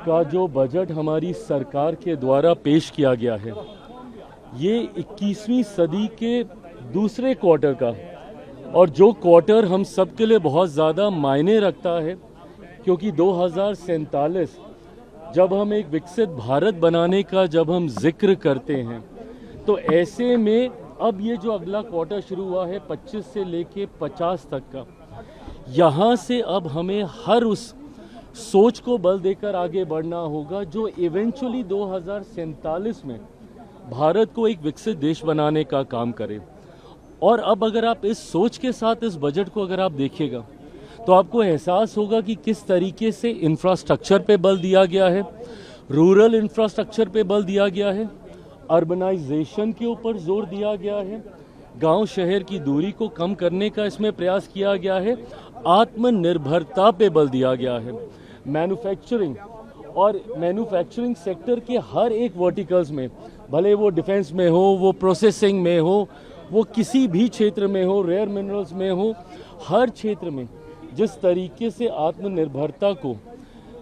का जो बजट हमारी सरकार के द्वारा पेश किया गया है, ये 21वीं सदी के दूसरे क्वार्टर का, और जो क्वार्टर हम सब के लिए बहुत ज़्यादा मायने रखता है, क्योंकि 2047 जब हम एक विकसित भारत बनाने का जब हम जिक्र करते हैं, तो ऐसे में अब ये जो अगला क्वार्टर शुरू हुआ है 25 से लेके 50 तक का, यहाँ से अब हमें हर उस सोच को बल देकर आगे बढ़ना होगा जो इवेंचुअली 2047 में भारत को एक विकसित देश बनाने का काम करे। और अब अगर आप इस सोच के साथ इस बजट को अगर आप देखिएगा, तो आपको एहसास होगा कि किस तरीके से इंफ्रास्ट्रक्चर पे बल दिया गया है, रूरल इंफ्रास्ट्रक्चर पे बल दिया गया है, अर्बनाइजेशन के ऊपर जोर दिया गया है, गांव शहर की दूरी को कम करने का इसमें प्रयास किया गया है, आत्मनिर्भरता पे बल दिया गया है, मैन्युफैक्चरिंग और मैन्युफैक्चरिंग सेक्टर के हर एक वर्टिकल्स में, भले वो डिफेंस में हो, वो प्रोसेसिंग में हो, वो किसी भी क्षेत्र में हो, रेयर मिनरल्स में हो, हर क्षेत्र में जिस तरीके से आत्मनिर्भरता को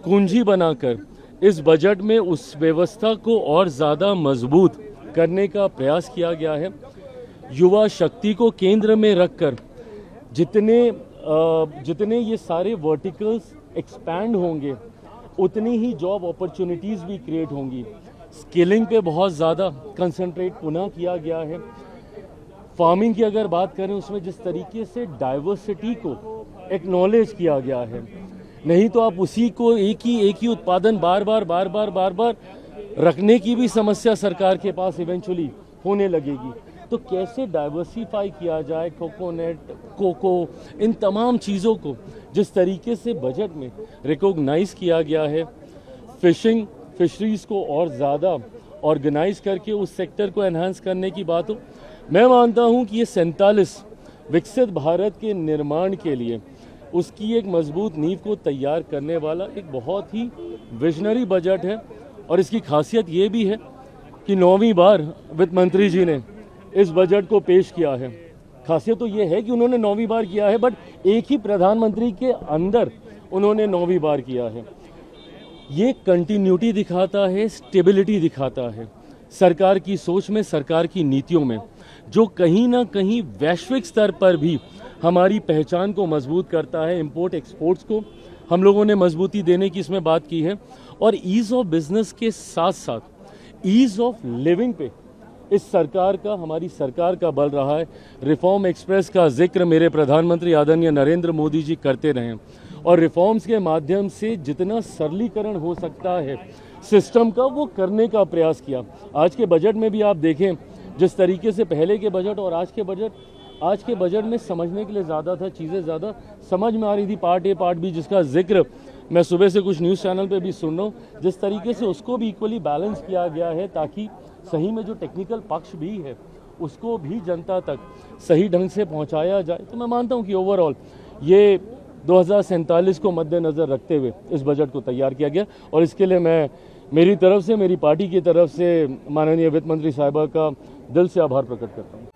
कुंजी बनाकर इस बजट में उस व्यवस्था को और ज़्यादा मजबूत करने का प्रयास किया गया है। युवा शक्ति को केंद्र में रखकर जितने ये सारे वर्टिकल्स एक्सपैंड होंगे, उतनी ही जॉब अपॉर्चुनिटीज़ भी क्रिएट होंगी। स्किलिंग पे बहुत ज़्यादा कंसंट्रेट पुनः किया गया है। फार्मिंग की अगर बात करें, उसमें जिस तरीके से डाइवर्सिटी को एक्नॉलेज किया गया है, नहीं तो आप उसी को एक ही उत्पादन बार बार रखने की भी समस्या सरकार के पास इवेंचुअली होने लगेगी। तो कैसे डाइवर्सिफाई किया जाए, कोकोनट, कोको, इन तमाम चीज़ों को जिस तरीके से बजट में रिकॉग्नाइज किया गया है, फिशरीज़ को और ज़्यादा ऑर्गेनाइज करके उस सेक्टर को एनहांस करने की बात हो, मैं मानता हूं कि ये 47 विकसित भारत के निर्माण के लिए उसकी एक मजबूत नींव को तैयार करने वाला एक बहुत ही विजनरी बजट है। और इसकी खासियत ये भी है कि 9वीं बार वित्त मंत्री जी ने इस बजट को पेश किया है। खासियत तो ये है कि उन्होंने 9वीं बार किया है, बट एक ही प्रधानमंत्री के अंदर उन्होंने 9वीं बार किया है। ये कंटिन्यूटी दिखाता है, स्टेबिलिटी दिखाता है सरकार की सोच में, सरकार की नीतियों में, जो कहीं ना कहीं वैश्विक स्तर पर भी हमारी पहचान को मजबूत करता है। इंपोर्ट एक्सपोर्ट्स को हम लोगों ने मजबूती देने की इसमें बात की है, और ईज़ ऑफ बिजनेस के साथ साथ ईज़ ऑफ लिविंग पे इस सरकार का, हमारी सरकार का बल रहा है। रिफॉर्म एक्सप्रेस का जिक्र मेरे प्रधानमंत्री आदरणीय नरेंद्र मोदी जी करते रहे, और रिफॉर्म्स के माध्यम से जितना सरलीकरण हो सकता है सिस्टम का, वो करने का प्रयास किया। आज के बजट में भी आप देखें, जिस तरीके से पहले के बजट और आज के बजट में समझने के लिए ज़्यादा था, चीज़ें ज़्यादा समझ में आ रही थी। पार्ट ए पार्ट बी, जिसका जिक्र मैं सुबह से कुछ न्यूज़ चैनल पे भी सुन रहा हूँ, जिस तरीके से उसको भी इक्वली बैलेंस किया गया है, ताकि सही में जो टेक्निकल पक्ष भी है उसको भी जनता तक सही ढंग से पहुँचाया जाए। तो मैं मानता हूँ कि ओवरऑल ये 2047 को मद्देनज़र रखते हुए इस बजट को तैयार किया गया, और इसके लिए मैं मेरी तरफ से, मेरी पार्टी की तरफ से माननीय वित्त मंत्री साहिबा का दिल से आभार प्रकट करता हूँ।